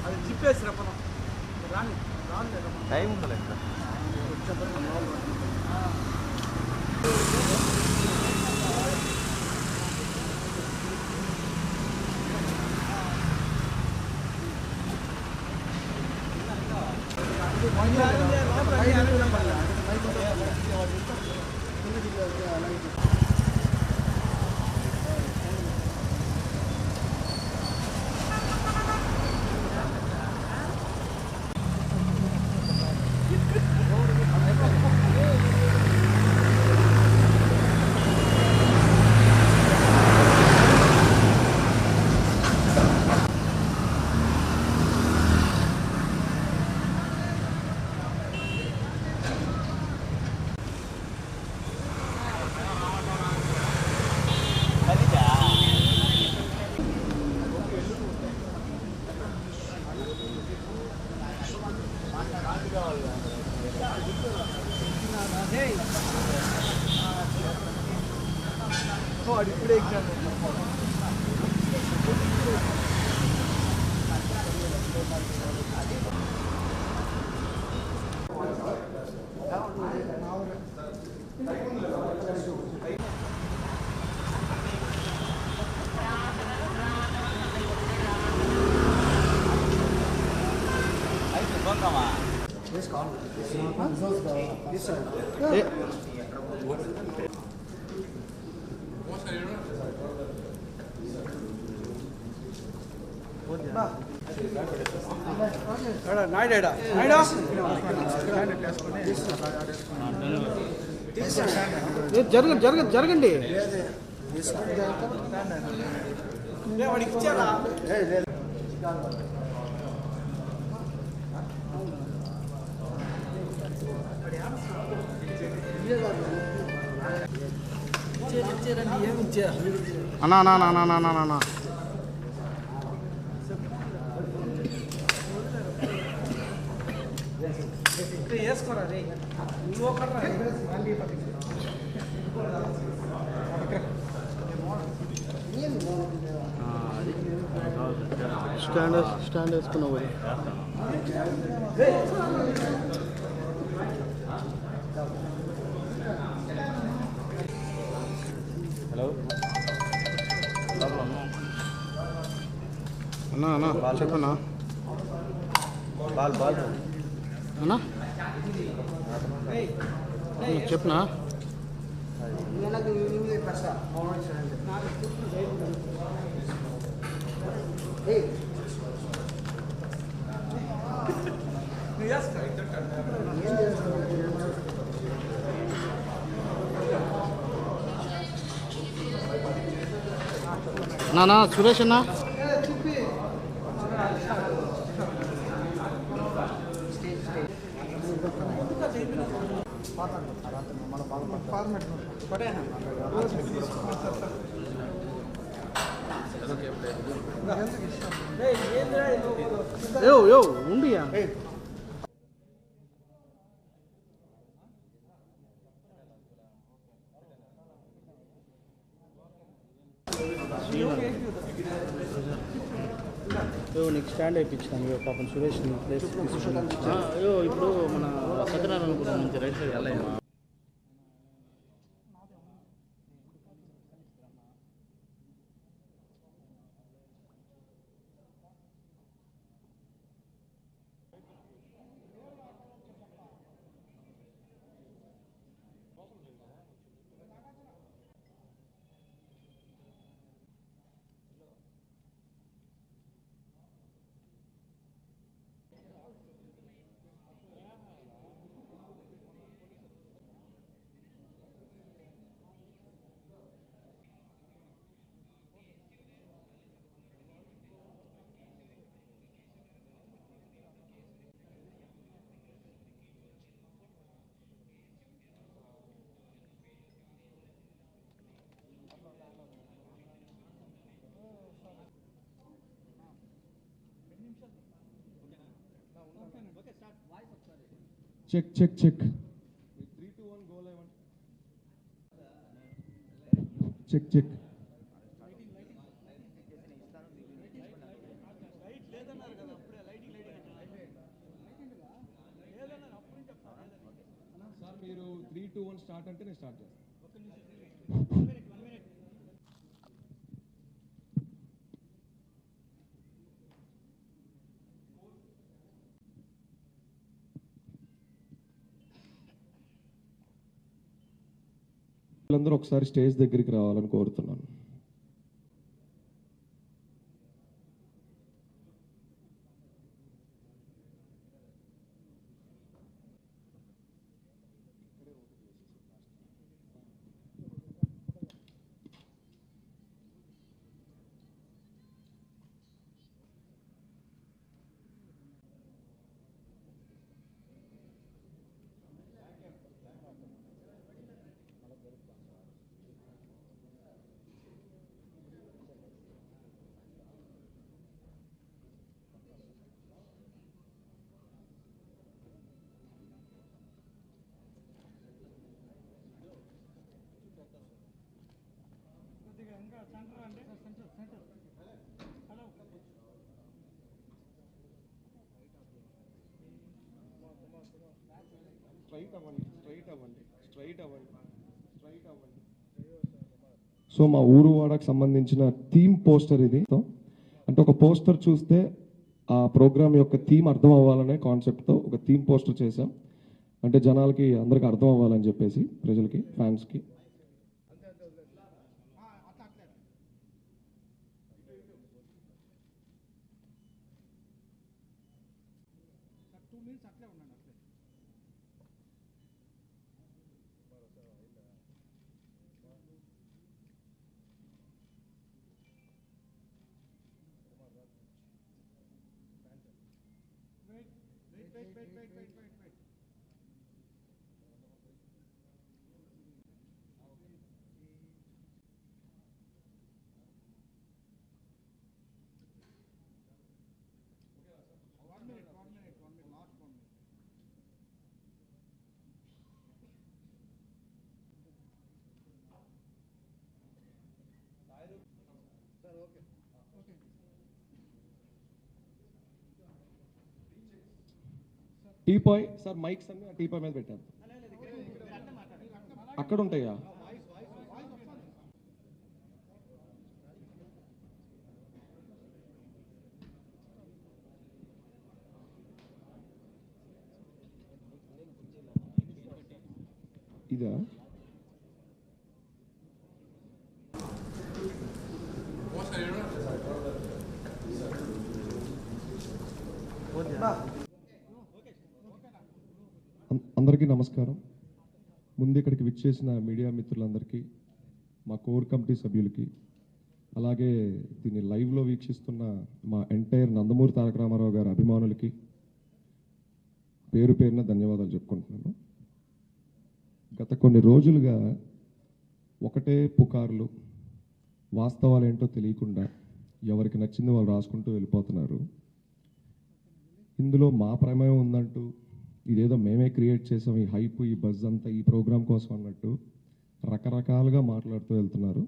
అది జిప్పేసి రప్పను రాని టైం ఉండాలి ఇప్పుడే జరగండి అన్నా వేసుకోరా రే స్టాండ్ వేసుకున్నావు హలో అన్నా చెప్పన్నా అన్నా చెప్పనా నానా సురేష్ అన్నా ఉండియా నీకు స్టాండ్ అయిపించాను పాపం సురేష్ ప్లేస్ ఇప్పుడు మన సత్యనారాయణ నుంచి రైట్ సైడ్ వెళ్ళాయి చెక్ చెక్ చెక్ 3-2-1 గోల్ ఇవ్వండి. Check check. సార్ మీరు 3-2-1 స్టార్ట్ అంటే నేను స్టార్ట్ చేస్తాను. అందరూ ఒకసారి స్టేజ్ దగ్గరికి రావాలని కోరుతున్నాను. స్ట్రైట్ అవ్వండి. సో మా ఊరు వాడకు సంబంధించిన థీమ్ పోస్టర్ ఇది. అంటే ఒక పోస్టర్ చూస్తే ఆ ప్రోగ్రామ్ యొక్క థీమ్ అర్థం అవ్వాలనే కాన్సెప్ట్తో ఒక థీమ్ పోస్టర్ చేసాం. అంటే జనాలకి అందరికి అర్థం అవ్వాలని చెప్పేసి, ప్రజలకి, ఫ్యాన్స్కి. టీపాయ్ సార్, మైక్స్ అన్ని టీపాయ్ మీద పెట్టాను. అక్కడ ఉంటాయా? ఇదా? అందరికీ నమస్కారం. ముందు ఇక్కడికి విచ్చేసిన మీడియా మిత్రులందరికీ, మా కోర్ కమిటీ సభ్యులకి, అలాగే దీన్ని లైవ్లో వీక్షిస్తున్న మా ఎంటైర్ నందమూరి తారక రామారావు గారి అభిమానులకి పేరు పేరున ధన్యవాదాలు చెప్పుకుంటున్నాను. గత కొన్ని రోజులుగా ఒకటే పుకార్లు, వాస్తవాలు ఏంటో తెలియకుండా ఎవరికి నచ్చింది వాళ్ళు రాసుకుంటూ వెళ్ళిపోతున్నారు. ఇందులో మా ప్రమేయం ఉందంటూ, ఇదేదో మేమే క్రియేట్ చేసాం, ఈ హైప్, ఈ బజ్ అంతా ఈ ప్రోగ్రాం కోసం అన్నట్టు రకరకాలుగా మాట్లాడుతూ వెళ్తున్నారు.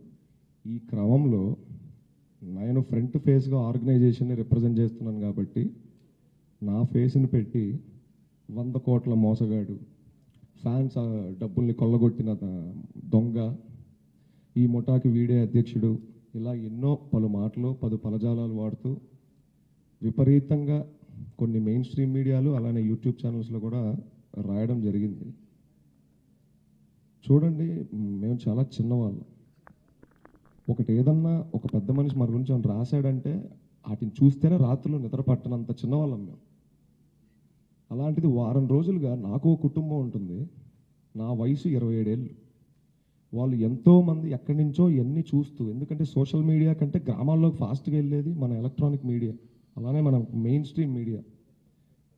ఈ క్రమంలో నేను ఫ్రంట్ ఫేస్గా ఆర్గనైజేషన్ని రిప్రజెంట్ చేస్తున్నాను కాబట్టి నా ఫేస్ని పెట్టి 100 కోట్ల మోసగాడు, ఫ్యాన్స్ డబ్బుల్ని కొల్లగొట్టిన దొంగ, ఈ ముఠాకి వీడే అధ్యక్షుడు, ఇలా ఎన్నో పలు మాటలు, పలు పదజాలాలు వాడుతూ విపరీతంగా కొన్ని మెయిన్ స్ట్రీమ్ మీడియాలు, అలానే యూట్యూబ్ ఛానల్స్లో కూడా రాయడం జరిగింది. చూడండి, మేము చాలా చిన్నవాళ్ళం. ఒకటి ఏదన్నా ఒక పెద్ద మనిషి మన గురించి ఏమైనా రాశాడంటే వాటిని చూస్తేనే రాత్రులు నిద్ర పట్టనంత చిన్నవాళ్ళం మేము. అలాంటిది వారం రోజులుగా నాకు ఒక కుటుంబం ఉంటుంది, నా వయసు 27 ఏళ్ళు. వాళ్ళు ఎంతోమంది ఎక్కడి నుంచో ఇవన్నీ చూస్తూ, ఎందుకంటే సోషల్ మీడియా కంటే గ్రామాల్లోకి ఫాస్ట్గా వెళ్ళేది మన ఎలక్ట్రానిక్ మీడియా, అలానే మన మెయిన్ స్ట్రీమ్ మీడియా.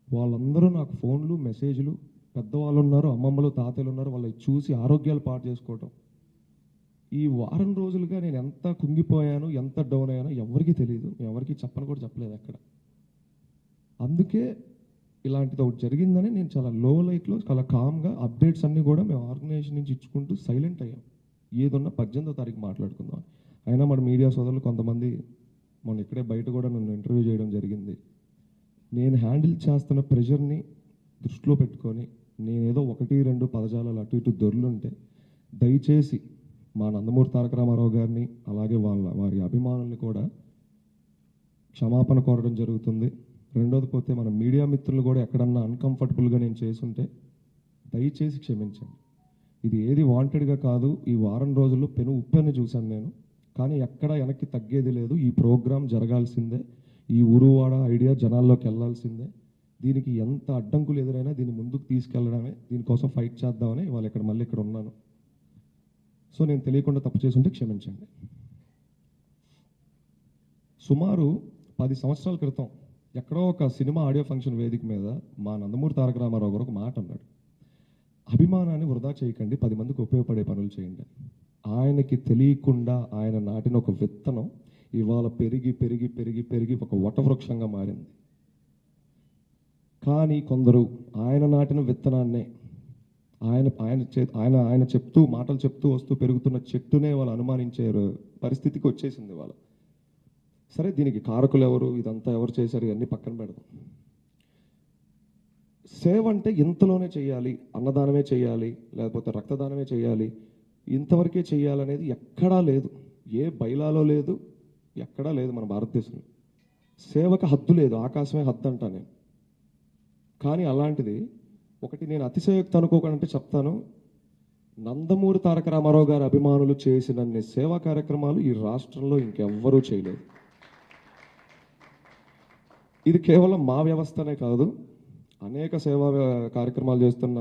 వాళ్ళందరూ నాకు ఫోన్లు, మెసేజ్లు, పెద్దవాళ్ళు ఉన్నారు, అమ్మమ్మలు, తాతయ్యలు ఉన్నారు, వాళ్ళకి చూసి ఆరోగ్యాలు పాడు చేసుకోవటం. ఈ వారం రోజులుగా నేను ఎంత కుంగిపోయాను, ఎంత డౌన్ అయ్యానో ఎవరికీ తెలియదు, ఎవరికి చెప్పని కూడా చెప్పలేదు ఎక్కడ. అందుకే ఇలాంటిది ఒకటి జరిగిందని నేను చాలా లో లైట్లో చాలా కామ్గా అప్డేట్స్ అన్నీ కూడా మేము ఆర్గనైజేషన్ నుంచి ఇచ్చుకుంటూ సైలెంట్ అయ్యాం. ఏదున్నా 18వ తారీఖు మాట్లాడుకుందాం. అయినా మన మీడియా సోదరులు కొంతమంది మొన్న ఇక్కడే బయట కూడా నన్ను ఇంటర్వ్యూ చేయడం జరిగింది. నేను హ్యాండిల్ చేస్తున్న ప్రెషర్ని దృష్టిలో పెట్టుకొని నేనేదో 1-2 పదజాలాలు అటు ఇటు దొర్లుంటే దయచేసి మా నందమూరి తారక రామారావు గారిని అలాగే వారి అభిమానుల్ని కూడా క్షమాపణ కోరడం జరుగుతుంది. రెండోది పోతే మన మీడియా మిత్రులు కూడా ఎక్కడన్నా అన్కంఫర్టబుల్గా నేను చేసుంటే దయచేసి క్షమించండి. ఇది ఏది వాంటెడ్గా కాదు. ఈ వారం రోజుల్లో ఉప్పెను చూశాను నేను, కానీ ఎక్కడ వెనక్కి తగ్గేది లేదు. ఈ ప్రోగ్రాం జరగాల్సిందే. ఈ ఊరువాడ ఐడియా జనాల్లోకి వెళ్ళాల్సిందే. దీనికి ఎంత అడ్డంకులు ఎదురైనా దీన్ని ముందుకు తీసుకెళ్లడమే, దీనికోసం ఫైట్ చేద్దామని ఇవాళ మళ్ళీ ఇక్కడ ఉన్నాను. సో నేను తెలియకుండా తప్పు చేసుంటే క్షమించండి. సుమారు 10 సంవత్సరాల క్రితం ఎక్కడో ఒక సినిమా ఆడియో ఫంక్షన్ వేదిక మీద మా నందమూరి తారక రామారావు గారు ఒక మాట అన్నాడు. అభిమానాన్ని వృధా చేయకండి, 10 మందికి ఉపయోగపడే పనులు చేయండి. ఆయనకి తెలియకుండా ఆయన నాటిన ఒక విత్తనం ఇవాళ పెరిగి పెరిగి పెరిగి పెరిగి ఒక వటవృక్షంగా మారింది. కానీ కొందరు ఆయన నాటిన విత్తనాన్నే ఆయన చెప్తూ మాటలు చెప్తూ వస్తూ పెరుగుతున్న చెట్టునే వాళ్ళు అనుమానించే పరిస్థితికి వచ్చేసింది వాళ్ళు. సరే, దీనికి కారకులు ఎవరు, ఇదంతా ఎవరు చేశారు, ఇవన్నీ పక్కన పెడదాం. సేవ అంటే ఇంతలోనే చేయాలి, అన్నదానమే చేయాలి, లేకపోతే రక్తదానమే చేయాలి, ఇంతవరకే చేయాలనేది ఎక్కడా లేదు. ఏ బైలాలో లేదు, ఎక్కడా లేదు మన భారతదేశంలో. సేవకు హద్దు లేదు, ఆకాశమే హద్దు అంటా నేను. కానీ అలాంటిది ఒకటి నేను అతిశయోక్తి అనుకోకంటే చెప్తాను. నందమూరి తారక రామారావు గారి అభిమానులు చేసినన్ని సేవా కార్యక్రమాలు ఈ రాష్ట్రంలో ఇంకెవ్వరూ చేయలేదు. ఇది కేవలం మా వ్యవస్థనే కాదు, అనేక సేవా కార్యక్రమాలు చేస్తున్న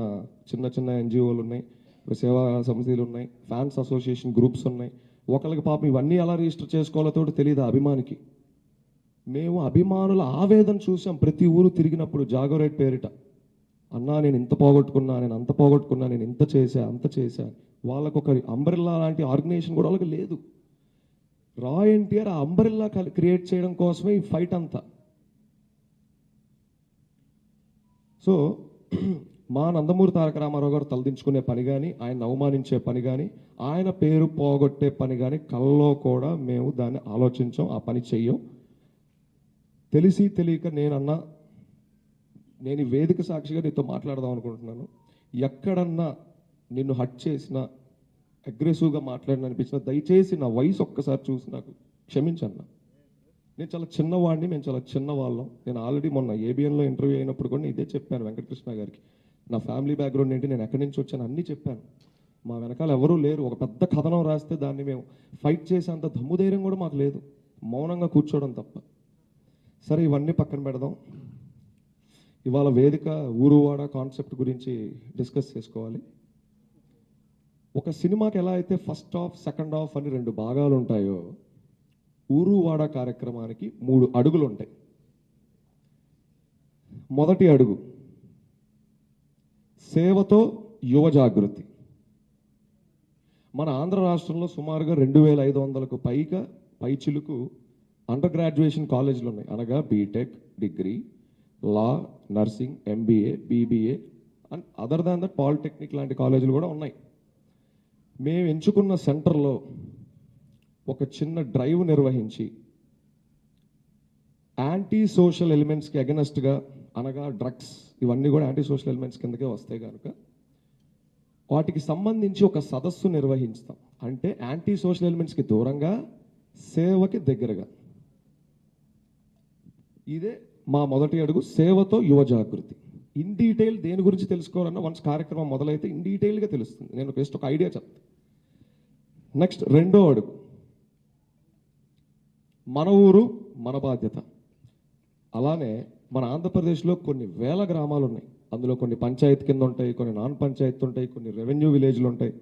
చిన్న చిన్న ఎన్జిఓలు ఉన్నాయి, సేవా సమితిలు ఉన్నాయి, ఫ్యాన్స్ అసోసియేషన్ గ్రూప్స్ ఉన్నాయి. ఒకరికి పాపం ఇవన్నీ ఎలా రిజిస్టర్ చేసుకోవాలో తెలియదు అభిమానికి. మేము అభిమానుల ఆవేదన చూసాం ప్రతి ఊరు తిరిగినప్పుడు. జాగోరేట్ పేరిట అన్నా నేను ఇంత పోగొట్టుకున్నా, నేను అంత పోగొట్టుకున్నా, నేను ఇంత చేశా అంత చేశా. వాళ్ళకు ఒక అంబ్రెల్లా లాంటి ఆర్గనైజేషన్ కూడా వాళ్ళకి లేదు. రా ఎన్టీఆర్ ఆ అంబ్రెల్లా క్రియేట్ చేయడం కోసమే ఈ ఫైట్ అంతా. సో మా నందమూరి తారక రామారావు గారు తలదించుకునే పని కానీ, ఆయన అవమానించే పని కానీ, ఆయన పేరు పోగొట్టే పని కానీ కల్లో కూడా మేము దాన్ని ఆలోచించాం, ఆ పని చెయ్యం. తెలిసి తెలియక నేను ఈ వేదిక సాక్షిగా నీతో మాట్లాడదాం అనుకుంటున్నాను. ఎక్కడన్నా నిన్ను హట్ చేసినా, అగ్రెసివ్గా మాట్లాడిన అనిపించిన దయచేసి నా వయసు ఒక్కసారి చూసి నాకు క్షమించన్నా. నేను చాలా చిన్నవాడిని, మేము చాలా చిన్నవాళ్ళం. నేను ఆల్రెడీ మొన్న ఏబిఎన్లో ఇంటర్వ్యూ అయినప్పుడు కూడా ఇదే చెప్పాను వెంకటకృష్ణ గారికి. నా ఫ్యామిలీ బ్యాక్గ్రౌండ్ ఏంటి, నేను ఎక్కడి నుంచి వచ్చాను అన్నీ చెప్పాను. మా వెనకాల ఎవరూ లేరు. ఒక పెద్ద కథనం రాస్తే దాన్ని మేము ఫైట్ చేసేంత దమ్ము ధైర్యం కూడా మాకు లేదు, మౌనంగా కూర్చోవడం తప్ప. సరే, ఇవన్నీ పక్కన పెడదాం. ఇవాళ వేదిక ఊరువాడ కాన్సెప్ట్ గురించి డిస్కస్ చేసుకోవాలి. ఒక సినిమాకి ఎలా అయితే ఫస్ట్ హాఫ్ సెకండ్ హాఫ్ అని 2 భాగాలు ఉంటాయో, ఊరువాడ కార్యక్రమానికి 3 అడుగులు ఉంటాయి. మొదటి అడుగు సేవతో యువ జాగృతి. మన ఆంధ్ర రాష్ట్రంలో సుమారుగా 2500కు పైచిలుకు అండర్ గ్రాడ్యుయేషన్ కాలేజీలు ఉన్నాయి. అనగా BTech, degree, law, nursing, MBA, BBA and other than that polytechnic లాంటి కాలేజీలు కూడా ఉన్నాయి. మేము ఎంచుకున్న సెంటర్లో ఒక చిన్న డ్రైవ్ నిర్వహించి యాంటీ సోషల్ ఎలిమెంట్స్కి అగెనెస్ట్గా, అనగా డ్రగ్స్ ఇవన్నీ కూడా యాంటీ సోషల్ ఎలిమెంట్స్ కిందకే వస్తాయి కనుక వాటికి సంబంధించి ఒక సదస్సు నిర్వహిస్తాం. అంటే యాంటీ సోషల్ ఎలిమెంట్స్కి దూరంగా, సేవకి దగ్గరగా. ఇదే మా మొదటి అడుగు, సేవతో యువ జాగృతి. ఇన్ డీటెయిల్ దేని గురించి తెలుసుకోవాలన్నా వన్స్ కార్యక్రమం మొదలైతే ఇన్ డీటెయిల్గా తెలుస్తుంది. నేను జస్ట్ ఒక ఐడియా చెప్తాను. నెక్స్ట్ రెండో అడుగు మన ఊరు మన బాధ్యత. అలానే మన ఆంధ్రప్రదేశ్లో కొన్ని వేల గ్రామాలు ఉన్నాయి. అందులో కొన్ని పంచాయతీ కింద ఉంటాయి, కొన్ని నాన్ పంచాయతీ ఉంటాయి, కొన్ని రెవెన్యూ విలేజ్లు ఉంటాయి.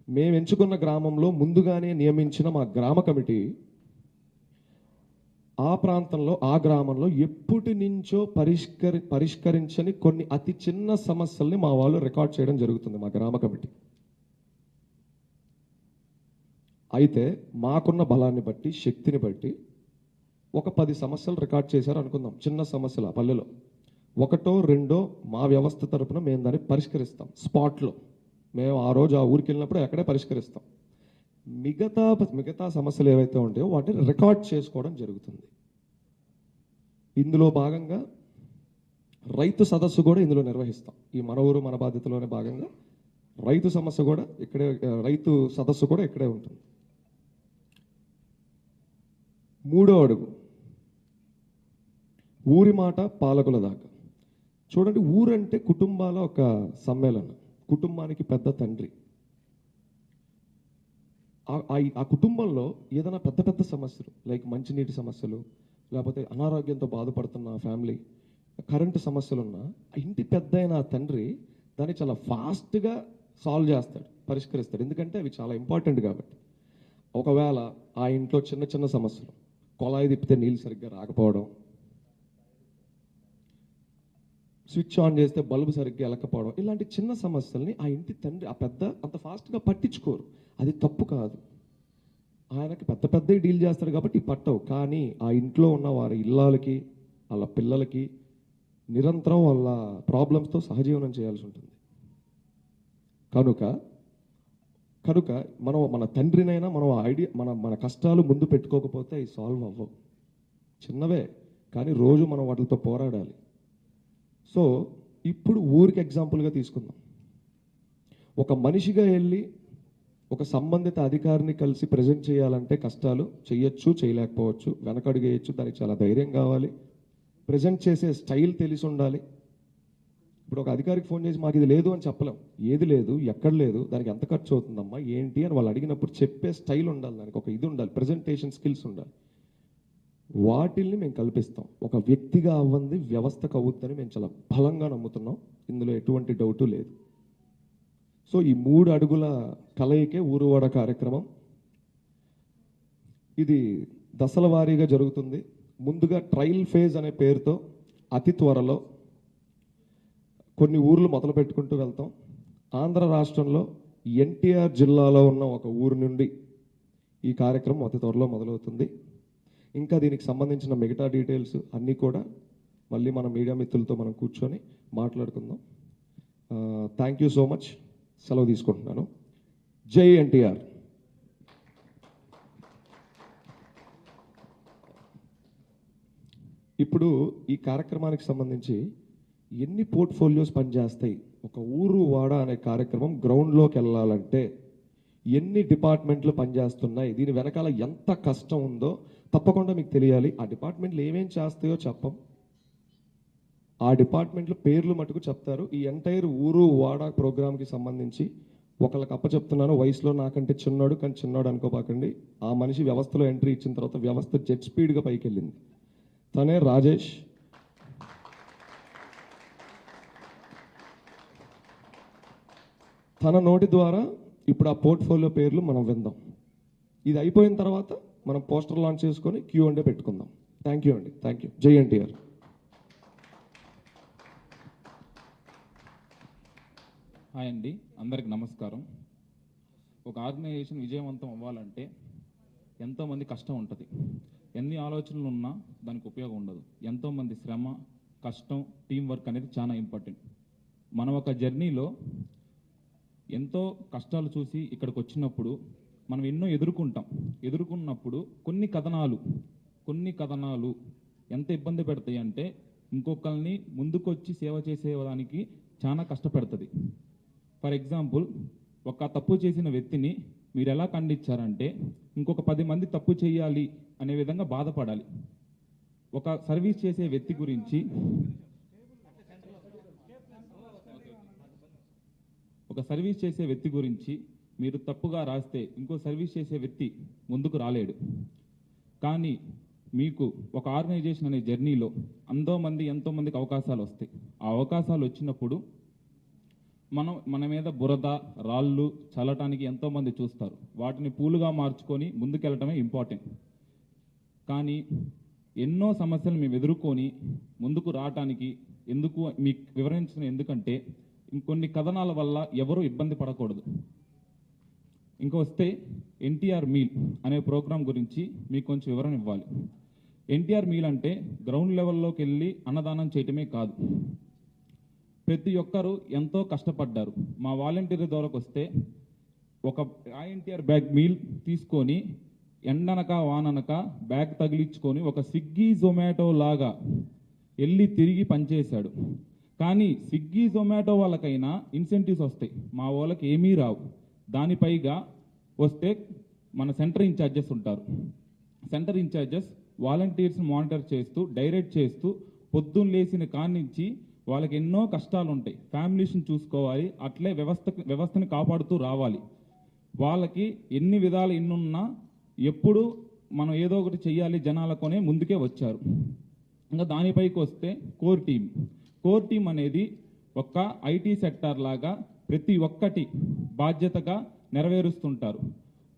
మేము ఎంచుకున్న గ్రామంలో ముందుగానే నియమించిన మా గ్రామ కమిటీ ఆ ప్రాంతంలో, ఆ గ్రామంలో ఎప్పటి నుంచో పరిష్కరించని కొన్ని అతి చిన్న సమస్యల్ని మా వాళ్ళు రికార్డ్ చేయడం జరుగుతుంది, మా గ్రామ కమిటీ. అయితే మాకున్న బలాన్ని బట్టి, శక్తిని బట్టి ఒక 10 సమస్యలు రికార్డ్ చేశారు అనుకుందాం. చిన్న సమస్యలు ఆ పల్లెలో ఒకటో రెండో మా వ్యవస్థ తరపున మేము దాన్ని పరిష్కరిస్తాం స్పాట్లో. మేము ఆ రోజు ఆ ఊరికి వెళ్ళినప్పుడు అక్కడే పరిష్కరిస్తాం. మిగతా సమస్యలు ఏవైతే ఉంటాయో వాటిని రికార్డ్ చేసుకోవడం జరుగుతుంది. ఇందులో భాగంగా రైతు సదస్సు కూడా ఇందులో నిర్వహిస్తాం. ఈ మన ఊరు మన బాధ్యతలోనే భాగంగా రైతు సమస్య కూడా ఇక్కడే, రైతు సదస్సు కూడా ఇక్కడే ఉంటుంది. మూడో అడుగు ఊరి మాట పాలకుల దాకా. చూడండి, ఊరంటే కుటుంబాల ఒక సమ్మేళనం, కుటుంబానికి పెద్ద తండ్రి. ఆ కుటుంబంలో ఏదైనా పెద్ద పెద్ద సమస్యలు, లైక్ మంచినీటి సమస్యలు, లేకపోతే అనారోగ్యంతో బాధపడుతున్న ఫ్యామిలీ, కరెంటు సమస్యలు ఉన్న ఇంటి పెద్ద అయిన ఆ తండ్రి దాన్ని చాలా ఫాస్ట్గా సాల్వ్ చేస్తాడు, పరిష్కరిస్తాడు. ఎందుకంటే అవి చాలా ఇంపార్టెంట్ కాబట్టి. ఒకవేళ ఆ ఇంట్లో చిన్న చిన్న సమస్యలు, కొలాయి తిప్పితే నీళ్ళు సరిగ్గా రాకపోవడం, స్విచ్ ఆన్ చేస్తే బల్బు సరిగ్గా వెళ్ళకపోవడం, ఇలాంటి చిన్న సమస్యల్ని ఆ ఇంటి తండ్రి, ఆ పెద్ద అంత ఫాస్ట్గా పట్టించుకోరు. అది తప్పు కాదు, ఆయనకి పెద్ద పెద్దవి డీల్ చేస్తాడు కాబట్టి పట్టవు. కానీ ఆ ఇంట్లో ఉన్న వారి ఇళ్ళకి, వాళ్ళ పిల్లలకి నిరంతరం వాళ్ళ ప్రాబ్లమ్స్తో సహజీవనం చేయాల్సి ఉంటుంది. కనుక మనం మన తండ్రినైనా మనం మన కష్టాలు ముందు పెట్టుకోకపోతే అవి సాల్వ్ అవ్వవు. చిన్నవే కానీ రోజు మనం వాటితో పోరాడాలి. సో ఇప్పుడు ఊరికి ఎగ్జాంపుల్గా తీసుకుందాం. ఒక మనిషిగా వెళ్ళి ఒక సంబంధిత అధికారిని కలిసి ప్రజెంట్ చేయాలంటే కష్టాలు, చేయొచ్చు, చేయలేకపోవచ్చు, వెనకడుగు వేయచ్చు, దానికి చాలా ధైర్యం కావాలి, ప్రజెంట్ చేసే స్టైల్ తెలిసి ఉండాలి. ఇప్పుడు ఒక అధికారికి ఫోన్ చేసి మాకు ఇది లేదు అని చెప్పలేం. ఏది లేదు, ఎక్కడ లేదు, దానికి ఎంత ఖర్చు అవుతుందమ్మా, ఏంటి అని వాళ్ళు అడిగినప్పుడు చెప్పే స్టైల్ ఉండాలి, దానికి ఒక ఇది ఉండాలి, ప్రజెంటేషన్ స్కిల్స్ ఉండాలి. వాటిల్ని మేము కల్పిస్తాం. ఒక వ్యక్తిగా అవ్వంది వ్యవస్థకు అవుద్దని మేము చాలా బలంగా నమ్ముతున్నాం. ఇందులో ఎటువంటి డౌటు లేదు. సో ఈ 3 అడుగుల కలయికే ఊరువాడ కార్యక్రమం. ఇది దశల వారీగా జరుగుతుంది. ముందుగా ట్రయల్ ఫేజ్ అనే పేరుతో అతి త్వరలో కొన్ని ఊర్లు మొదలు పెట్టుకుంటూ వెళ్తాం. ఆంధ్ర రాష్ట్రంలో ఎన్టీఆర్ జిల్లాలో ఉన్న ఒక ఊరు నుండి ఈ కార్యక్రమం అతి త్వరలో మొదలవుతుంది. ఇంకా దీనికి సంబంధించిన మిగతా డీటెయిల్స్ అన్నీ కూడా మళ్ళీ మన మీడియా మిత్రులతో మనం కూర్చొని మాట్లాడుకుందాం. Thank you so much. సెలవు తీసుకుంటున్నాను. జై ఎన్టీఆర్. ఇప్పుడు ఈ కార్యక్రమానికి సంబంధించి ఎన్ని పోర్ట్ఫోలియోస్ పనిచేస్తాయి, ఒక ఊరు వాడ అనే కార్యక్రమం గ్రౌండ్లోకి వెళ్ళాలంటే ఎన్ని డిపార్ట్మెంట్లు పనిచేస్తున్నాయి, దీని వెనకాల ఎంత కష్టం ఉందో తప్పకుండా మీకు తెలియాలి. ఆ డిపార్ట్మెంట్లు ఏమేం చేస్తాయో చెప్పం, ఆ డిపార్ట్మెంట్ల పేర్లు మటుకు చెప్తారు. ఈ ఎంటైర్ ఊరు వాడ ప్రోగ్రామ్కి సంబంధించి ఒకళ్ళకి చెప్తున్నాను, వయసులో నాకంటే చిన్నాడు, కానీ చిన్నాడు అనుకోపాకండి. ఆ మనిషి వ్యవస్థలో ఎంట్రీ ఇచ్చిన తర్వాత వ్యవస్థ జెట్ స్పీడ్గా పైకి వెళ్ళింది. తనే రాజేష్. తన నోటి ద్వారా ఇప్పుడు ఆ పోర్ట్ఫోలియో పేర్లు మనం విందాం. ఇది అయిపోయిన తర్వాత మనం పోస్టర్ లాంచ్ చేసుకొని Q&A పెట్టుకుందాం. థ్యాంక్ యూ అండి. Thank you. జై ఎన్టీఆర్. హాయ్ అండి, అందరికి నమస్కారం. ఒక ఆర్గనైజేషన్ విజయవంతం అవ్వాలంటే ఎంతోమంది కష్టం ఉంటుంది. ఎన్ని ఆలోచనలు ఉన్నా దానికి ఉపయోగం ఉండదు. ఎంతోమంది శ్రమ, కష్టం, టీం వర్క్ అనేది చాలా ఇంపార్టెంట్. మనం ఒక జర్నీలో ఎంతో కష్టాలు చూసి ఇక్కడికి వచ్చినప్పుడు మనం ఎన్నో ఎదుర్కొన్నప్పుడు కొన్ని కథనాలు ఎంత ఇబ్బంది పెడతాయి అంటే ఇంకొకరిని ముందుకొచ్చి సేవ చేసేదానికి చాలా కష్టపెడుతుంది. ఫర్ ఎగ్జాంపుల్, ఒక తప్పు చేసిన వ్యక్తిని మీరు ఎలా ఖండించారంటే ఇంకొక 10 మంది తప్పు చేయాలి అనే విధంగా బాధపడాలి. ఒక సర్వీస్ చేసే వ్యక్తి గురించి మీరు తప్పుగా రాస్తే ఇంకో సర్వీస్ చేసే వ్యక్తి ముందుకు రాలేడు. కానీ మీకు ఒక ఆర్గనైజేషన్ అనే జర్నీలో ఎంతోమందికి అవకాశాలు వస్తాయి. ఆ అవకాశాలు వచ్చినప్పుడు మన మీద బురద, రాళ్ళు చల్లటానికి ఎంతోమంది చూస్తారు. వాటిని పూలుగా మార్చుకొని ముందుకెళ్ళటమే ఇంపార్టెంట్. కానీ ఎన్నో సమస్యలు మేము ఎదుర్కొని ముందుకు రావటానికి మీకు వివరించిన ఎందుకంటే ఇంకొన్ని కథనాల వల్ల ఎవరూ ఇబ్బంది పడకూడదు. ఇంకొస్తే ఎన్టీఆర్ మీల్ అనే ప్రోగ్రాం గురించి మీకు కొంచెం వివరణ ఇవ్వాలి. ఎన్టీఆర్ మీల్ అంటే గ్రౌండ్ లెవెల్లోకి వెళ్ళి అన్నదానం చేయటమే కాదు, ప్రతి ఒక్కరూ ఎంతో కష్టపడ్డారు. మా వాలంటీర్ ద్వారాకి వస్తే ఒక ఎన్టీఆర్ బ్యాగ్ మీల్ తీసుకొని ఎండనక వాననక బ్యాగ్ తగిలించుకొని ఒక స్విగ్గీ జొమాటో లాగా వెళ్ళి తిరిగి పనిచేశాడు. కానీ స్విగ్గీ జొమాటో వాళ్ళకైనా ఇన్సెంటివ్స్ వస్తాయి, మా వాళ్ళకి ఏమీ రావు. దానిపైగా వస్తే మన సెంటర్ ఇన్ఛార్జెస్ ఉంటారు. సెంటర్ ఇన్ఛార్జెస్ వాలంటీర్స్ని మానిటర్ చేస్తూ డైరెక్ట్ చేస్తూ పొద్దున్న లేచిన కానించి వాళ్ళకి ఎన్నో కష్టాలు ఉంటాయి, ఫ్యామిలీస్ని చూసుకోవాలి, అట్లే వ్యవస్థని కాపాడుతూ రావాలి. వాళ్ళకి ఎన్ని విధాలు ఎన్నున్నా ఎప్పుడు మనం ఏదో ఒకటి చెయ్యాలి జనాలకోనే ముందుకే వచ్చారు. ఇంకా దానిపైకి వస్తే కోర్ టీమ్ అనేది ఒక ఐటీ సెక్టార్ లాగా ప్రతి ఒక్కటి బాధ్యతగా నెరవేరుస్తుంటారు.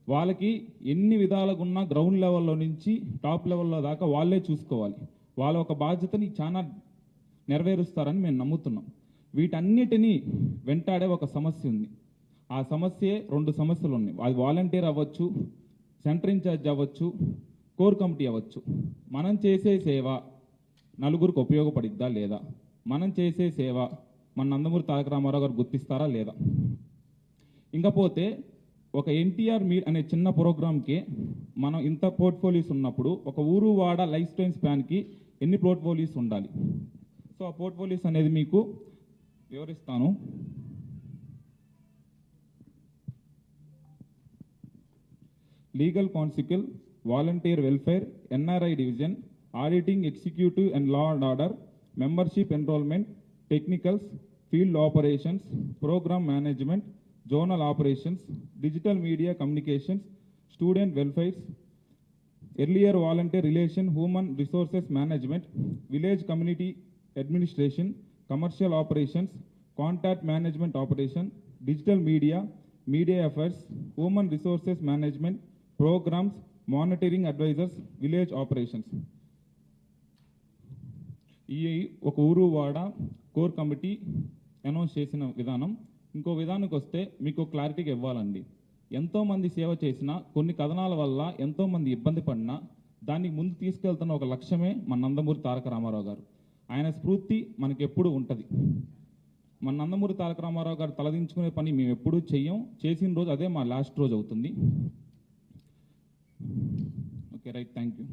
వాళ్ళకి ఎన్ని విధాలుగా ఉన్నా గ్రౌండ్ లెవెల్లో నుంచి టాప్ లెవెల్లో దాకా వాళ్ళే చూసుకోవాలి. వాళ్ళ ఒక బాధ్యతని చాలా నెరవేరుస్తారని మేము నమ్ముతున్నాం. వీటన్నిటినీ వెంటాడే ఒక సమస్య ఉంది. ఆ సమస్యే 2 సమస్యలు ఉన్నాయి. అది వాలంటీర్ అవ్వచ్చు, సెంటర్ ఇన్ఛార్జ్ అవ్వచ్చు, కోర్ కమిటీ అవ్వచ్చు. మనం చేసే సేవ నలుగురికి ఉపయోగపడిద్దా లేదా, మనం చేసే సేవ మన నందమూరి తారక రామారావు గారు గుర్తిస్తారా లేదా. ఇంకపోతే ఒక ఎన్టీఆర్ మీట్ అనే చిన్న ప్రోగ్రామ్కి మనం ఇంత పోర్ట్ఫోలియోస్ ఉన్నప్పుడు ఒక ఊరు వాడ లైఫ్ టైం స్పాన్కి ఎన్ని పోర్ట్ఫోలియోస్ ఉండాలి. సో ఆ పోర్ట్ఫోలియోస్ అనేది మీకు వివరిస్తాను. Legal council, volunteer welfare, NRI division, auditing, executive and law and order, membership enrolment, technicals, field operations, programme management, zonal operations, digital media communications, student welfares, earlier volunteer relation, human resources management, village community administration, commercial operations, contact management operation, digital media, media affairs, human resources management, programmes, monitoring advisers, village operations. ఈ ఒక ఊరు వాడ core committee announce చేసిన విధానం. ఇంకో విధానానికి వస్తే మీకు క్లారిటీగా ఇవ్వాలండి. ఎంతోమంది సేవ చేసినా కొన్ని కథనాల వల్ల ఎంతోమంది ఇబ్బంది పడినా దానికి ముందు తీసుకెళ్తున్న ఒక లక్ష్యమే మన నందమూరి తారక రామారావు గారు. ఆయన స్ఫూర్తి మనకి ఎప్పుడు ఉంటుంది. మన నందమూరి తారక రామారావు గారు తలదించుకునే పని మేము ఎప్పుడూ చెయ్యం, చేసిన రోజు అదే మా లాస్ట్ రోజు అవుతుంది. Okay right, thank you.